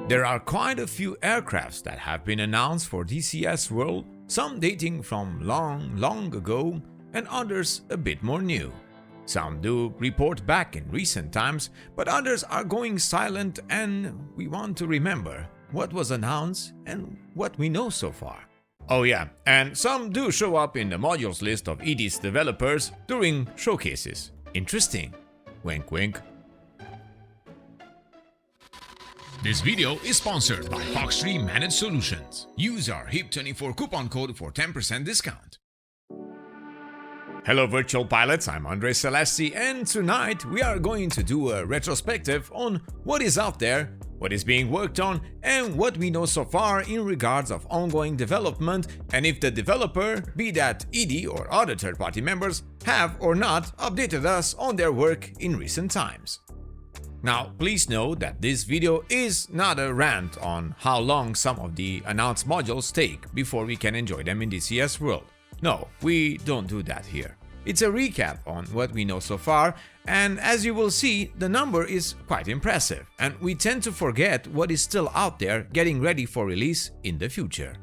There are quite a few aircrafts that have been announced for DCS World, some dating from long ago and others a bit more new. Some do report back in recent times, but others are going silent, and we want to remember what was announced and what we know so far. Oh yeah, and some do show up in the modules list of ED's developers during showcases. Interesting. Wink wink. This video is sponsored by Fox3 Managed Solutions. Use our HIP24 coupon code for 10% discount. Hello virtual pilots, I'm Andre Celesti, and tonight we are going to do a retrospective on what is out there, what is being worked on, and what we know so far in regards of ongoing development, and if the developer, be that ED or other third-party members, have or not updated us on their work in recent times. Now, please know that this video is not a rant on how long some of the announced modules take before we can enjoy them in DCS World. No, we don't do that here. It's a recap on what we know so far, and as you will see, the number is quite impressive, and we tend to forget what is still out there getting ready for release in the future.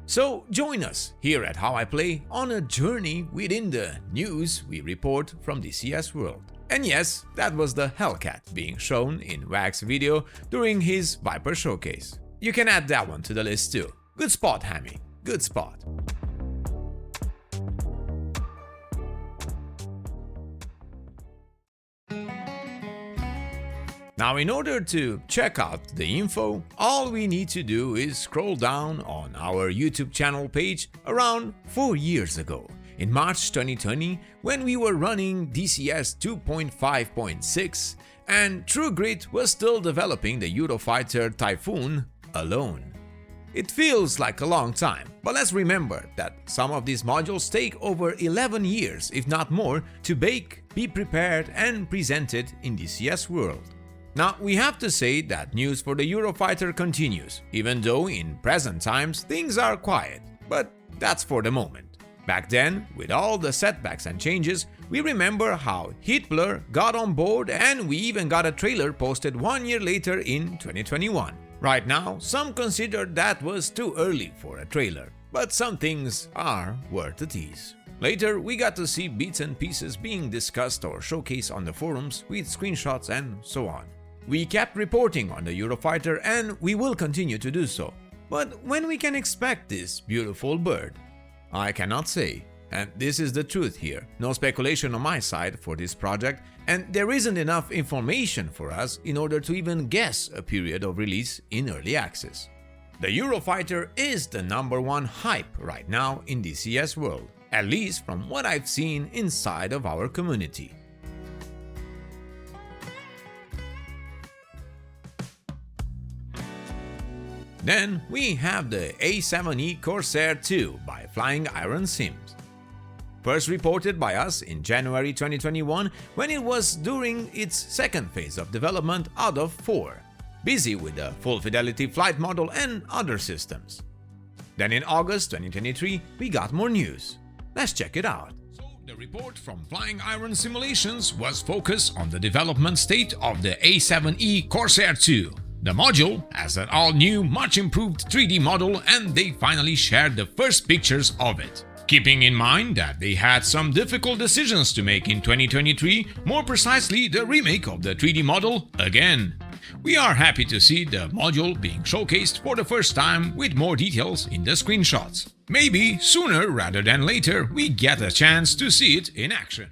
So join us here at How I Play on a journey within the news we report from DCS World. And yes, that was the Hellcat being shown in Wag's video during his Viper showcase. You can add that one to the list too. Good spot, Hammy. Good spot. Now, in order to check out the info, all we need to do is scroll down on our YouTube channel page around 4 years ago, in March 2020, when we were running DCS 2.5.6 and True Grit was still developing the Eurofighter Typhoon alone. It feels like a long time, but let's remember that some of these modules take over 11 years, if not more, to bake, be prepared and presented in DCS World. Now, we have to say that news for the Eurofighter continues, even though in present times things are quiet, but that's for the moment. Back then, with all the setbacks and changes, we remember how Hitler got on board and we even got a trailer posted 1 year later in 2021. Right now, some consider that was too early for a trailer, but some things are worth a tease. Later, we got to see bits and pieces being discussed or showcased on the forums with screenshots and so on. We kept reporting on the Eurofighter and we will continue to do so. But when we can expect this beautiful bird? I cannot say, and this is the truth here. No speculation on my side for this project, and there isn't enough information for us in order to even guess a period of release in early access. The Eurofighter is the #1 hype right now in DCS World, at least from what I've seen inside of our community. Then we have the A7E Corsair 2 by Flying Iron Sims. First reported by us in January 2021 when it was during its second phase of development out of 4, busy with the full fidelity flight model and other systems. Then in August 2023 we got more news. Let's check it out. So the report from Flying Iron Simulations was focused on the development state of the A7E Corsair 2. The module has an all-new, much improved 3D model and they finally shared the first pictures of it. Keeping in mind that they had some difficult decisions to make in 2023, more precisely the remake of the 3D model again. We are happy to see the module being showcased for the first time with more details in the screenshots. Maybe sooner rather than later we get a chance to see it in action.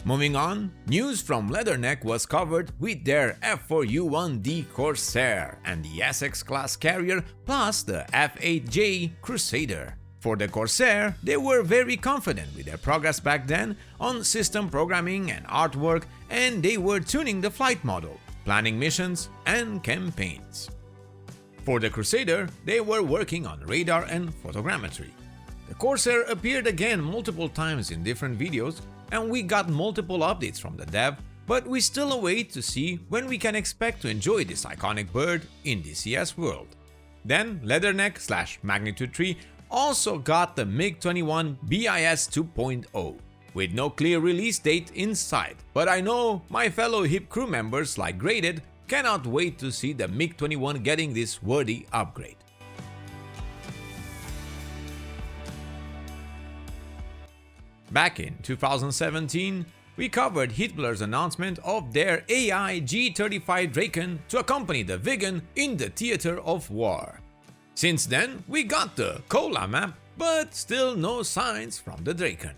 Moving on, news from Leatherneck was covered with their F4U-1D Corsair and the Essex class carrier plus the F8J Crusader. For the Corsair, they were very confident with their progress back then on system programming and artwork, and they were tuning the flight model, planning missions and campaigns. For the Crusader, they were working on radar and photogrammetry. The Corsair appeared again multiple times in different videos, and we got multiple updates from the dev, but we still await to see when we can expect to enjoy this iconic bird in DCS World. Then Leatherneck/Magnitude 3 also got the MiG-21 BIS 2.0, with no clear release date in sight, but I know my fellow HIP crew members like Graded cannot wait to see the MiG-21 getting this worthy upgrade. Back in 2017, we covered Hitler's announcement of their AI G-35 Draken to accompany the Viggen in the theater of war. Since then, we got the Kola map, but still no signs from the Draken.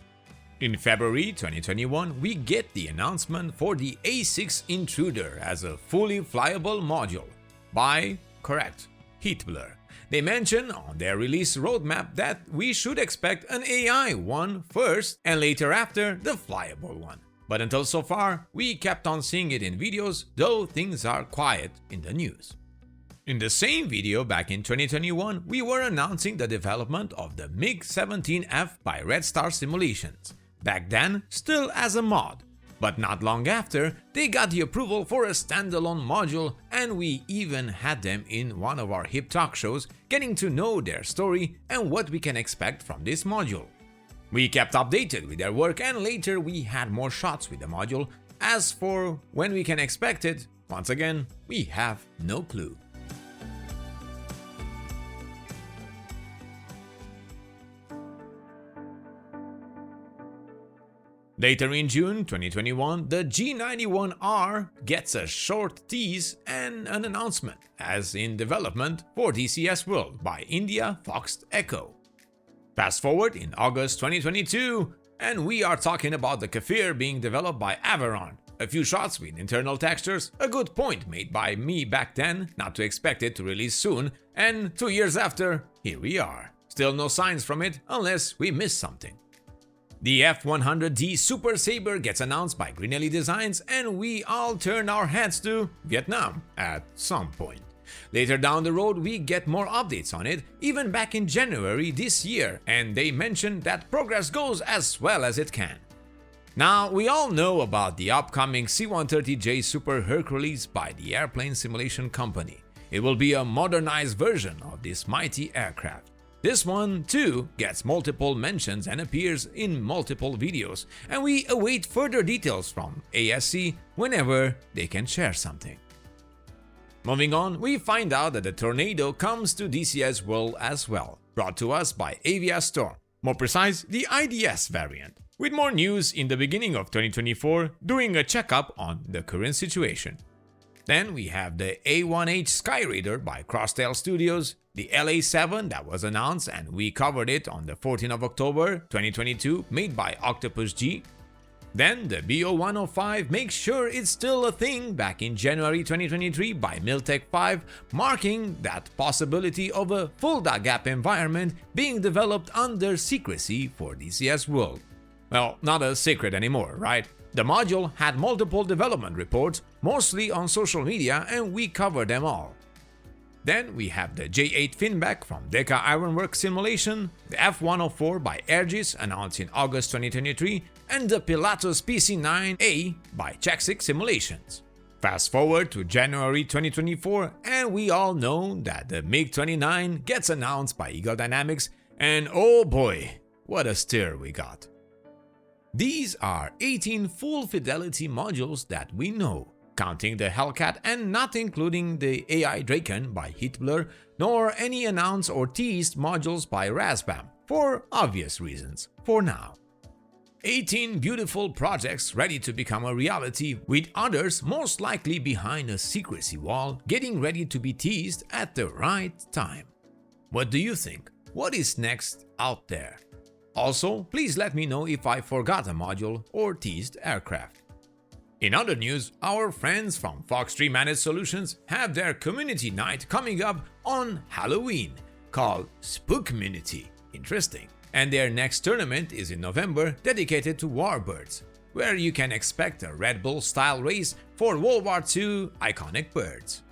In February 2021, we get the announcement for the A6 Intruder as a fully flyable module by, correct, Hitler. They mention on their release roadmap that we should expect an AI one first and later after the flyable one. But until so far, we kept on seeing it in videos, though things are quiet in the news. In the same video back in 2021, we were announcing the development of the MiG-17F by Red Star Simulations, back then still as a mod. But not long after, they got the approval for a standalone module, and we even had them in one of our hip talk shows, getting to know their story and what we can expect from this module. We kept updated with their work, and later we had more shots with the module. As for when we can expect it, once again, we have no clue. Later in June 2021, the G91R gets a short tease and an announcement as in development for DCS World by India Foxed Echo. Fast forward in August 2022, and we are talking about the Kfir being developed by Aviron. A few shots with internal textures, a good point made by me back then not to expect it to release soon, and 2 years after, here we are. Still no signs from it unless we missed something. The F100D Super Saber gets announced by Greenelly Designs, and we all turn our heads to Vietnam at some point. Later down the road, we get more updates on it, even back in January this year, and they mention that progress goes as well as it can. Now, we all know about the upcoming C-130J Super Hercules by the Airplane Simulation Company. It will be a modernized version of this mighty aircraft. This one, too, gets multiple mentions and appears in multiple videos, and we await further details from ASC whenever they can share something. Moving on, we find out that the Tornado comes to DCS World as well, brought to us by Avia Storm, more precise, the IDS variant, with more news in the beginning of 2024, doing a checkup on the current situation. Then we have the A1H Skyraider by Crosstail Studios, the LA7 that was announced and we covered it on the 14th of October 2022, made by Octopus G. Then the BO105 makes sure it's still a thing back in January 2023 by Miltech 5, marking that possibility of a full gap environment being developed under secrecy for DCS World. Well, not a secret anymore, right? The module had multiple development reports, mostly on social media, and we covered them all. Then we have the J8 Finback from Deca Ironworks Simulation, the F104 by Aegis announced in August 2023, and the Pilatus PC-9A by Chexic Simulations. Fast forward to January 2024, and we all know that the MiG-29 gets announced by Eagle Dynamics, and oh boy, what a stir we got. These are 18 full fidelity modules that we know, counting the Hellcat and not including the AI Draken by Hitler, nor any announced or teased modules by Razbam, for obvious reasons, for now. 18 beautiful projects ready to become a reality, with others most likely behind a secrecy wall, getting ready to be teased at the right time. What do you think? What is next out there? Also, please let me know if I forgot a module or teased aircraft. In other news, our friends from Fox 3 Managed Solutions have their community night coming up on Halloween, called Spookmunity. Interesting. And their next tournament is in November, dedicated to warbirds, where you can expect a Red Bull-style race for World War II iconic birds.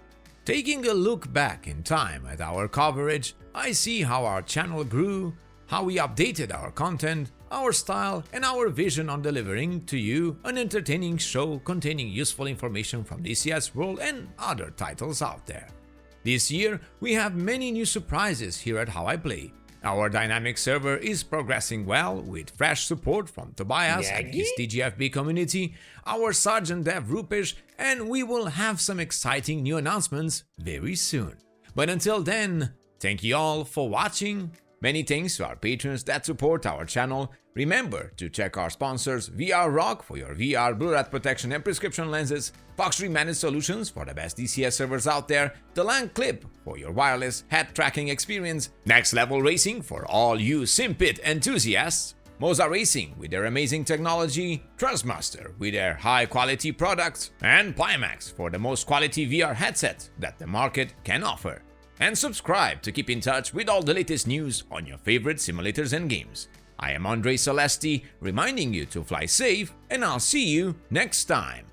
Taking a look back in time at our coverage, I see how our channel grew, how we updated our content, our style, and our vision on delivering to you an entertaining show containing useful information from DCS World and other titles out there. This year, we have many new surprises here at How I Play. Our dynamic server is progressing well with fresh support from Tobias and his TGFB community, our Sergeant Dev Rupesh, and we will have some exciting new announcements very soon. But until then, thank you all for watching. Many thanks to our patrons that support our channel. Remember to check our sponsors VR Rock for your VR blue light protection and prescription lenses, Foxtree Managed Solutions for the best DCS servers out there, the Lang Clip for your wireless head tracking experience, Next Level Racing for all you Simpit enthusiasts, Moza Racing with their amazing technology, Trustmaster with their high quality products, and Pimax for the most quality VR headset that the market can offer. And subscribe to keep in touch with all the latest news on your favorite simulators and games. I am Andre Celesti, reminding you to fly safe, and I'll see you next time.